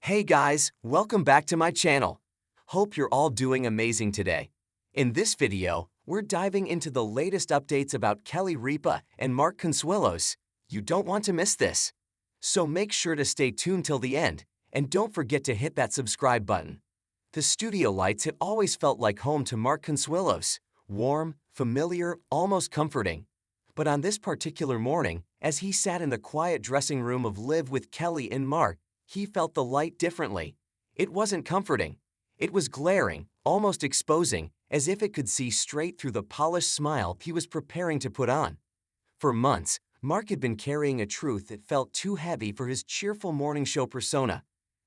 Hey guys, welcome back to my channel. Hope you're all doing amazing today. In this video, we're diving into the latest updates about Kelly Ripa and Mark Consuelos. You don't want to miss this. So make sure to stay tuned till the end, and don't forget to hit that subscribe button. The studio lights had always felt like home to Mark Consuelos, warm, familiar, almost comforting. But on this particular morning, as he sat in the quiet dressing room of Live with Kelly and Mark, he felt the light differently. It wasn't comforting. It was glaring, almost exposing, as if it could see straight through the polished smile he was preparing to put on. For months, Mark had been carrying a truth that felt too heavy for his cheerful morning show persona.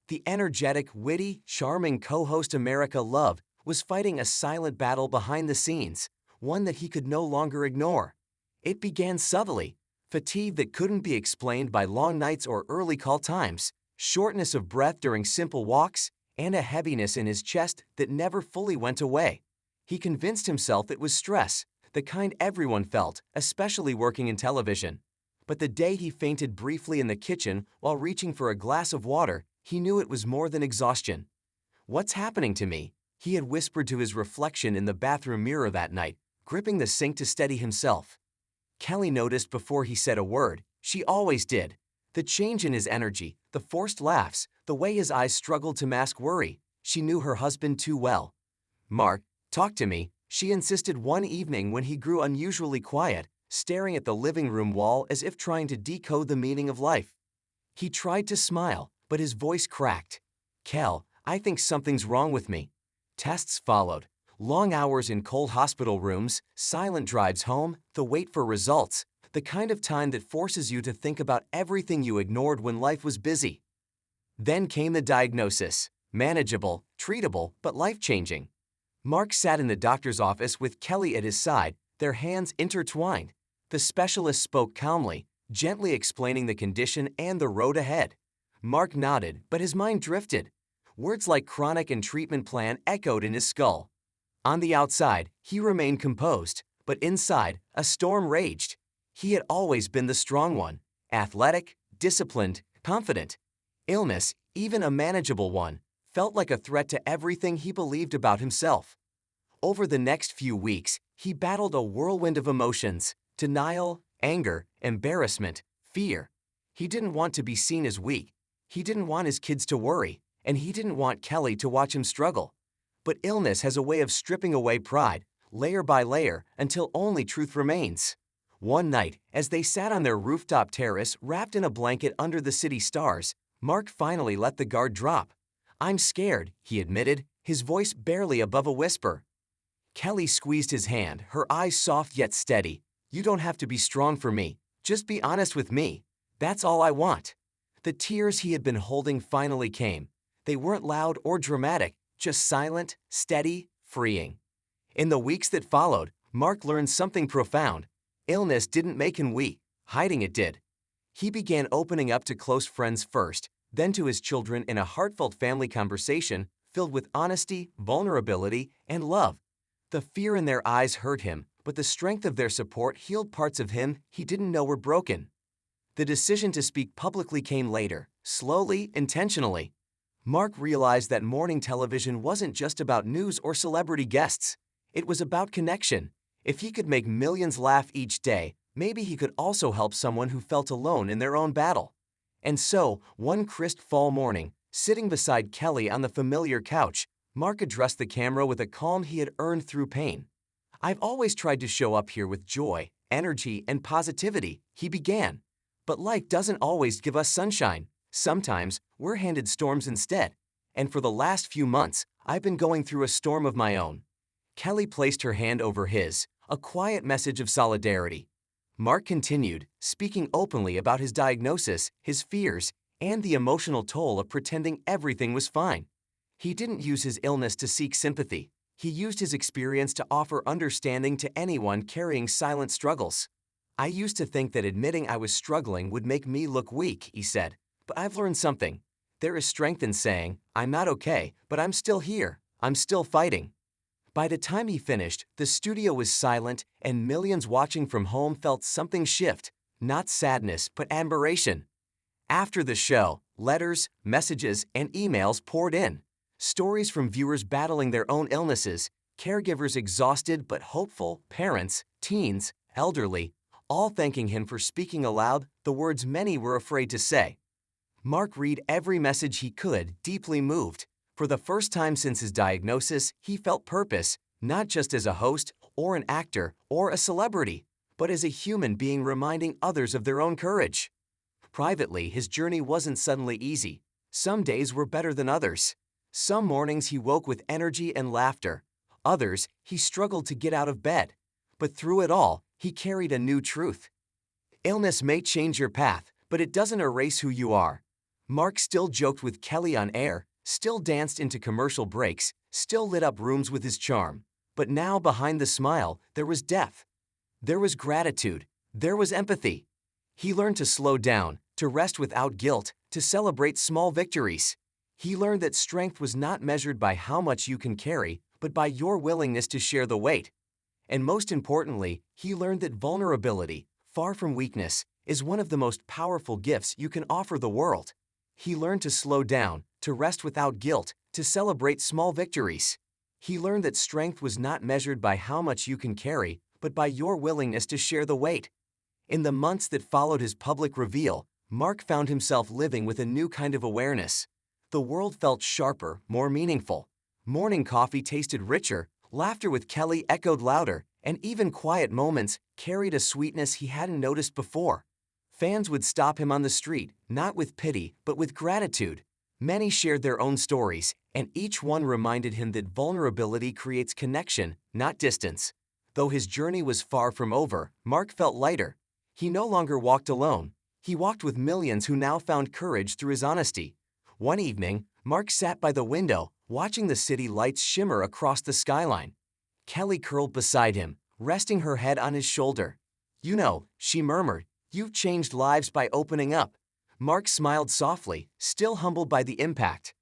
The energetic, witty, charming co-host America loved was fighting a silent battle behind the scenes, one that he could no longer ignore. It began subtly: fatigue that couldn't be explained by long nights or early call times, shortness of breath during simple walks, and a heaviness in his chest that never fully went away. He convinced himself it was stress, the kind everyone felt, especially working in television. But the day he fainted briefly in the kitchen while reaching for a glass of water, he knew it was more than exhaustion. "What's happening to me?" he had whispered to his reflection in the bathroom mirror that night, gripping the sink to steady himself. Kelly noticed before he said a word. She always did. The change in his energy, the forced laughs, the way his eyes struggled to mask worry. She knew her husband too well. "Mark, talk to me," she insisted one evening when he grew unusually quiet, staring at the living room wall as if trying to decode the meaning of life. He tried to smile, but his voice cracked. "Kel, I think something's wrong with me." Tests followed. Long hours in cold hospital rooms, silent drives home, the wait for results, the kind of time that forces you to think about everything you ignored when life was busy. Then came the diagnosis: manageable, treatable, but life-changing. Mark sat in the doctor's office with Kelly at his side, their hands intertwined. The specialist spoke calmly, gently explaining the condition and the road ahead. Mark nodded, but his mind drifted. Words like chronic and treatment plan echoed in his skull. On the outside, he remained composed, but inside, a storm raged. He had always been the strong one, athletic, disciplined, confident. Illness, even a manageable one, felt like a threat to everything he believed about himself. Over the next few weeks, he battled a whirlwind of emotions: denial, anger, embarrassment, fear. He didn't want to be seen as weak. He didn't want his kids to worry, and he didn't want Kelly to watch him struggle. But illness has a way of stripping away pride, layer by layer, until only truth remains. One night, as they sat on their rooftop terrace wrapped in a blanket under the city stars, Mark finally let the guard drop. "I'm scared," he admitted, his voice barely above a whisper. Kelly squeezed his hand, her eyes soft yet steady. "You don't have to be strong for me. Just be honest with me. That's all I want." The tears he had been holding finally came. They weren't loud or dramatic, just silent, steady, freeing. In the weeks that followed, Mark learned something profound. Illness didn't make him weak, hiding it did. He began opening up to close friends first, then to his children in a heartfelt family conversation filled with honesty, vulnerability, and love. The fear in their eyes hurt him, but the strength of their support healed parts of him he didn't know were broken. The decision to speak publicly came later, slowly, intentionally. Mark realized that morning television wasn't just about news or celebrity guests. It was about connection. If he could make millions laugh each day, maybe he could also help someone who felt alone in their own battle. And so, one crisp fall morning, sitting beside Kelly on the familiar couch, Mark addressed the camera with a calm he had earned through pain. "I've always tried to show up here with joy, energy, and positivity," he began. "But life doesn't always give us sunshine. Sometimes, we're handed storms instead. And for the last few months, I've been going through a storm of my own." Kelly placed her hand over his, a quiet message of solidarity. Mark continued, speaking openly about his diagnosis, his fears, and the emotional toll of pretending everything was fine. He didn't use his illness to seek sympathy. He used his experience to offer understanding to anyone carrying silent struggles. "I used to think that admitting I was struggling would make me look weak," he said. "But I've learned something. There is strength in saying, 'I'm not okay, but I'm still here. I'm still fighting.'" By the time he finished, the studio was silent, and millions watching from home felt something shift, not sadness, but admiration. After the show, Letters, messages, and emails poured in. Stories from viewers battling their own illnesses, caregivers exhausted but hopeful, parents, teens, elderly, all thanking him for speaking aloud the words many were afraid to say. Mark read every message he could, deeply moved. For the first time since his diagnosis, he felt purpose, not just as a host, or an actor, or a celebrity, but as a human being reminding others of their own courage. Privately, his journey wasn't suddenly easy. Some days were better than others. Some mornings he woke with energy and laughter. Others, he struggled to get out of bed. But through it all, he carried a new truth. Illness may change your path, but it doesn't erase who you are. Mark still joked with Kelly on air, still danced into commercial breaks, still lit up rooms with his charm. But now behind the smile, there was depth. There was gratitude. There was empathy. He learned to slow down, to rest without guilt, to celebrate small victories. He learned that strength was not measured by how much you can carry, but by your willingness to share the weight. And most importantly, he learned that vulnerability, far from weakness, is one of the most powerful gifts you can offer the world. He learned to slow down, to rest without guilt, to celebrate small victories. He learned that strength was not measured by how much you can carry, but by your willingness to share the weight. In the months that followed his public reveal, Mark found himself living with a new kind of awareness. The world felt sharper, more meaningful. Morning coffee tasted richer, laughter with Kelly echoed louder, and even quiet moments carried a sweetness he hadn't noticed before. Fans would stop him on the street, not with pity, but with gratitude. Many shared their own stories, and each one reminded him that vulnerability creates connection, not distance. Though his journey was far from over, Mark felt lighter. He no longer walked alone. He walked with millions who now found courage through his honesty. One evening, Mark sat by the window, watching the city lights shimmer across the skyline. Kelly curled beside him, resting her head on his shoulder. "You know," she murmured, "you've changed lives by opening up." Mark smiled softly, still humbled by the impact.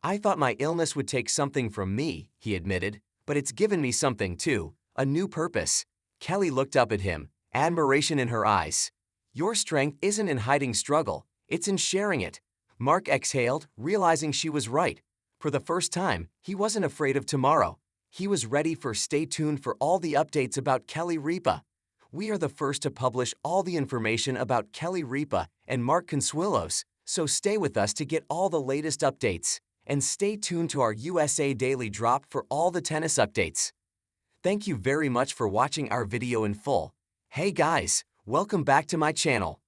"I thought my illness would take something from me," he admitted, "but it's given me something too, a new purpose." Kelly looked up at him, admiration in her eyes. "Your strength isn't in hiding struggle, it's in sharing it." Mark exhaled, realizing she was right. For the first time, he wasn't afraid of tomorrow. He was ready for stay tuned for all the updates about Kelly Ripa. We are the first to publish all the information about Kelly Ripa and Mark Consuelos, so stay with us to get all the latest updates. And stay tuned to our USA Daily Drop for all the tennis updates. Thank you very much for watching our video in full. Hey guys, welcome back to my channel.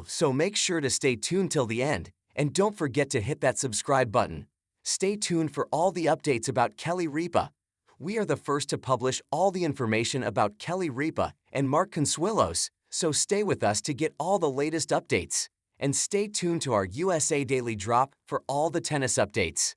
So make sure to stay tuned till the end, and don't forget to hit that subscribe button. Stay tuned for all the updates about Kelly Ripa. We are the first to publish all the information about Kelly Ripa and Mark Consuelos, so stay with us to get all the latest updates. And stay tuned to our USA Daily Drop for all the tennis updates.